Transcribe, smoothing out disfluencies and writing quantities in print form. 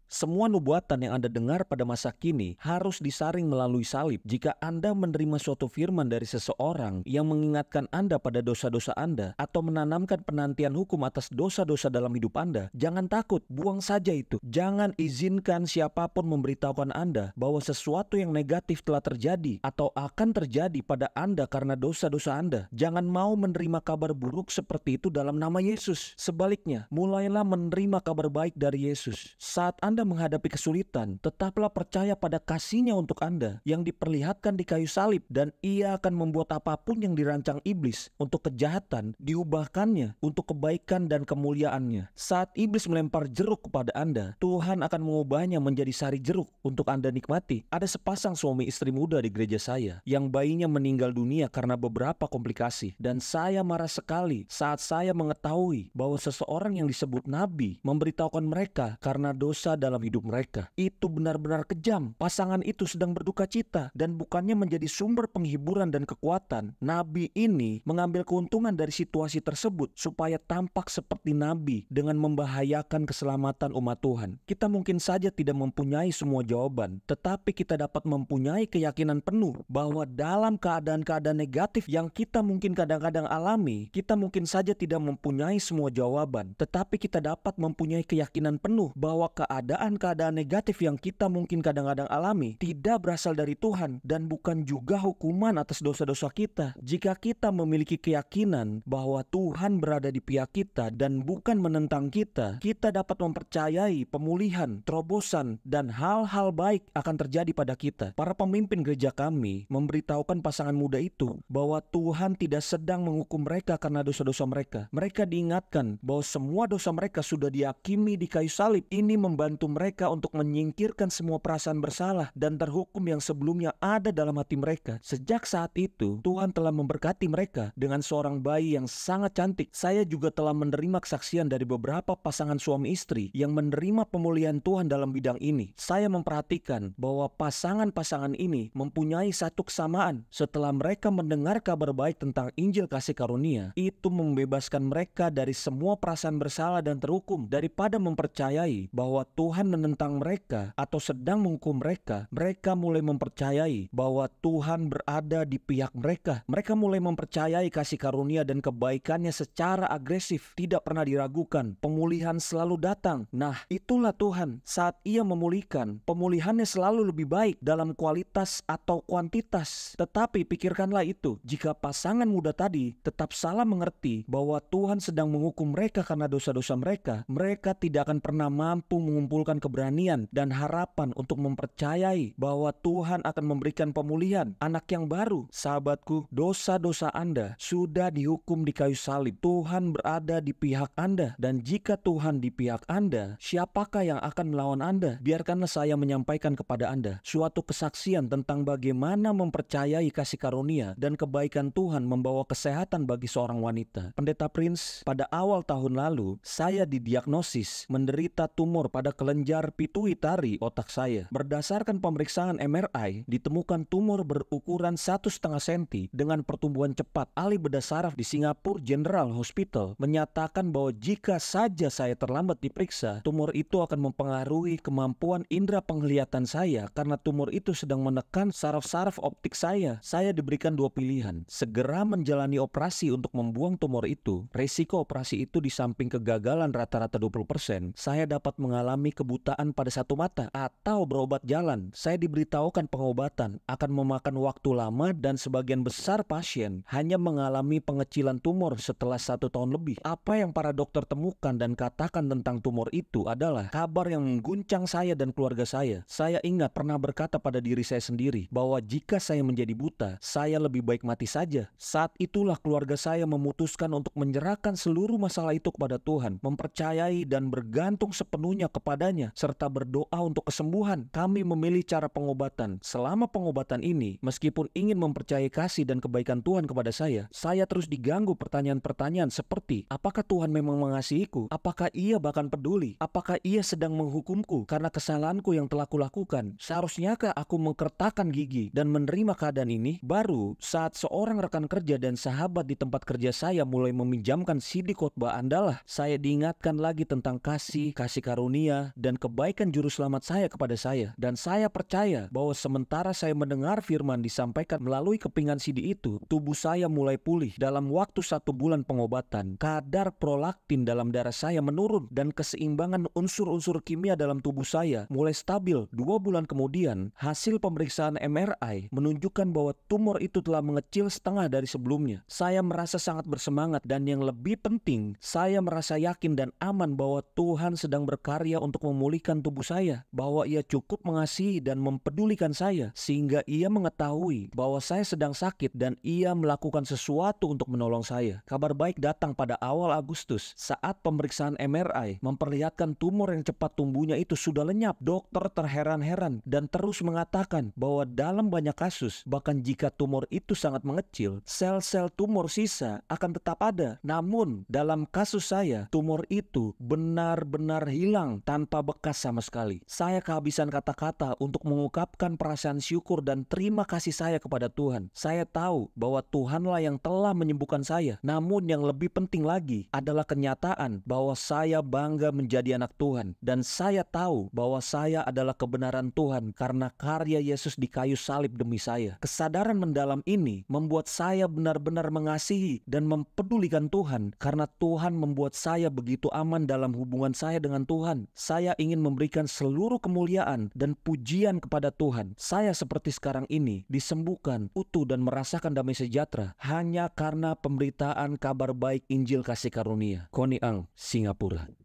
Semua nubuatan yang Anda dengar pada masa kini harus disaring melalui salib. Jika Anda menerima suatu firman dari seseorang yang mengingatkan Anda pada dosa-dosa Anda atau menanamkan penantian hukum atas dosa-dosa dalam hidup Anda, jangan takut, buang saja itu. Jangan izinkan siapapun memberitahukan Anda bahwa sesuatu yang negatif telah terjadi atau akan terjadi pada Anda karena dosa-dosa Anda. Jangan mau menerima kabar buruk seperti itu dalam nama Yesus. Sebaliknya, mulailah menerima kabar baik dari Yesus. Saat Anda menghadapi kesulitan, tetaplah percaya pada kasih-Nya untuk Anda yang diperlihatkan di kayu salib, dan Ia akan membuat apapun yang dirancang iblis untuk kejahatan diubahkannya untuk kebaikan dan kemuliaan-Nya. Saat iblis melempar jeruk kepada Anda, Tuhan akan mengubahnya menjadi sari jeruk untuk Anda nikmati. Ada sepasang suami istri muda di gereja saya yang bayinya meninggal dunia karena beberapa komplikasi, dan saya marah sekali saat saya mengetahui bahwa seseorang yang disebut nabi memberitahukan mereka karena dosa dalam hidup mereka. Itu benar-benar kejam. Pasangan itu sedang berduka cita, dan bukannya menjadi sumber penghiburan dan kekuatan, nabi ini mengambil keuntungan dari situasi tersebut supaya tampak seperti nabi dengan membahayakan keselamatan umat Tuhan. Kita mungkin saja tidak mempunyai semua jawaban, tetapi kita dapat mempunyai keyakinan penuh bahwa dalam keadaan-keadaan negatif yang kita mungkin kadang-kadang alami, kita mungkin saja tidak mempunyai semua jawaban, tetapi kita dapat mempunyai keyakinan penuh bahwa keadaan-keadaan negatif yang kita mungkin kadang-kadang alami tidak berasal dari Tuhan dan bukan juga hukuman atas dosa-dosa kita. Jika kita memiliki keyakinan bahwa Tuhan berada di pihak kita dan bukan menentang kita, kita dapat mempercayai pemulihan, terobosan, dan hal-hal baik akan terjadi pada kita. Para pemimpin gereja kami memberitahukan pasangan muda itu bahwa Tuhan tidak sedang menghukum mereka karena dosa-dosa mereka. Mereka diingatkan bahwa semua dosa mereka sudah dihakimi di kayu salib. Ini membantu mereka untuk menyingkirkan semua perasaan bersalah dan terhukum yang sebelumnya ada dalam hati mereka. Sejak saat itu, Tuhan telah memberkati mereka dengan seorang bayi yang sangat cantik. Saya juga telah menerima kesaksian dari beberapa pasangan suami istri yang menerima pemulihan Tuhan dalam bidang ini. Saya memperhatikan bahwa pasangan-pasangan ini mempunyai satu kesamaan. Setelah mereka mendengar kabar baik tentang Injil kasih karunia, itu membebaskan mereka dari semua perasaan bersalah dan terhukum. Daripada mempercayai bahwa Tuhan menentang mereka atau sedang menghukum mereka, mereka mulai mempercayai bahwa Tuhan berada di pihak mereka. Mereka mulai mempercayai kasih karunia dan kebaikannya secara agresif, tidak pernah diragukan. Pemulihan selalu datang. Nah, itulah Tuhan. Saat Ia memulihkan, pemulihannya selalu lebih baik dalam kualitas atau kuantitas. Tetapi pikirkanlah itu, jika pasangan muda tadi tetap salah mengerti bahwa Tuhan sedang menghukum mereka karena dosa-dosa mereka, mereka tidak akan pernah mampu mengumpulkan keberanian dan harapan untuk mempercayai bahwa Tuhan akan memberikan pemulihan, anak yang baru. Sahabatku, dosa-dosa Anda sudah dihukum di kayu salib. Tuhan berada di pihak Anda, dan jika Tuhan di pihak Anda, siapakah yang akan melawan Anda? Biarkanlah saya menyampaikan kepada Anda suatu kesaksian tentang bagaimana mempercayai kasih karunia dan kebaikan Tuhan membawa kesehatan bagi seorang wanita. Pendeta Prince, pada awal tahun lalu, saya didiagnosis menderita tumor pada kelenjar pituitari otak saya. Berdasarkan pemeriksaan MRI, ditemukan tumor berukuran 1,5 cm dengan pertumbuhan cepat. Ahli bedah saraf di Singapore General Hospital menyatakan bahwa jika saja saya terlambat diperiksa, tumor itu akan mempengaruhi kemampuan indera penglihatan saya karena tumor itu sedang menekan saraf-saraf optik saya. Saya diberikan dua pilihan: segera menjalani operasi untuk membuang tumor itu. Resiko operasi itu di samping kegagalan rata-rata 20%, saya dapat mengalami kebutaan pada satu mata, atau berobat jalan. Saya diberitahukan pengobatan akan memakan waktu lama dan sebagian besar pasien hanya mengalami pengecilan tumor setelah 1 tahun lebih. Apa yang para dokter temukan dan katakan tentang tumor itu adalah kabar yang mengguncang saya dan keluarga saya. Saya ingat pernah berkata pada diri saya sendiri bahwa jika saya menjadi buta, saya lebih baik mati saja. Saat itulah keluarga saya memutuskan untuk menyerahkan seluruh masalah itu kepada Tuhan, mempercayai dan bergantung sepenuhnya kepadanya, serta berdoa untuk kesembuhan. Kami memilih cara pengobatan. Selama pengobatan ini, meskipun ingin mempercayai kasih dan kebaikan Tuhan kepada saya terus diganggu pertanyaan-pertanyaan seperti, apakah Tuhan memang mengasihiku? Apakah Ia bahkan peduli? Apakah Ia sedang menghukumku karena kesalahanku yang telah kulakukan? Seharusnyakah aku mengkertakkan gigi dan menerima keadaan ini? Baru saat seorang rekan kerja dan sahabat di tempat kerja saya mulai meminjamkan CD khotbah andalah, saya diingatkan lagi tentang kasih karunia dan kebaikan juru selamat saya kepada saya. Dan saya percaya bahwa sementara saya mendengar firman disampaikan melalui kepingan CD itu, tubuh saya mulai pulih. Dalam waktu 1 bulan pengobatan, kadar prolaktin dalam darah saya menurun dan keseimbangan unsur-unsur kimia dalam tubuh saya mulai stabil. 2 bulan kemudian, hasil pemeriksaan MRI menunjukkan bahwa tumor itu telah mengecil setengah dari sebelumnya. Saya merasa sangat bersemangat dan yang lebih penting, saya merasa yakin dan aman bahwa Tuhan sedang berkarya untuk memulihkan tubuh saya, bahwa Ia cukup mengasihi dan mempedulikan saya sehingga Ia mengetahui bahwa saya sedang sakit dan Ia melakukan sesuatu untuk menolong saya. Kabar baik datang pada awal Agustus saat pemeriksaan MRI memperlihatkan tumor yang cepat tumbuhnya itu sudah lenyap. Dokter terheran-heran dan terus mengatakan bahwa dalam banyak kasus, bahkan jika tumor itu sangat mengecil, sel-sel tumor sisa akan tetap ada. Namun dalam kasus saya, tumor itu benar-benar hilang tanpa bekas sama sekali. Saya kehabisan kata-kata untuk mengungkapkan perasaan syukur dan terima kasih saya kepada Tuhan. Saya tahu bahwa Tuhanlah yang telah menyembuhkan saya. Namun yang lebih penting lagi adalah kenyataan bahwa saya bangga menjadi anak Tuhan. Dan saya tahu bahwa saya adalah kebenaran Tuhan karena karya Yesus di kayu salib demi saya. Kesadaran mendalam ini membuat saya benar-benar mengasihi dan mempedulikan Tuhan karena Tuhan membuat saya begitu aman dalam hubungan saya dengan Tuhan. Saya ingin memberikan seluruh kemuliaan dan pujian kepada Tuhan. Saya seperti sekarang ini disembuhkan, utuh dan merasakan damai sejahtera hanya karena pemberitaan kabar baik Injil kasih karunia. Connie Ang, Singapura.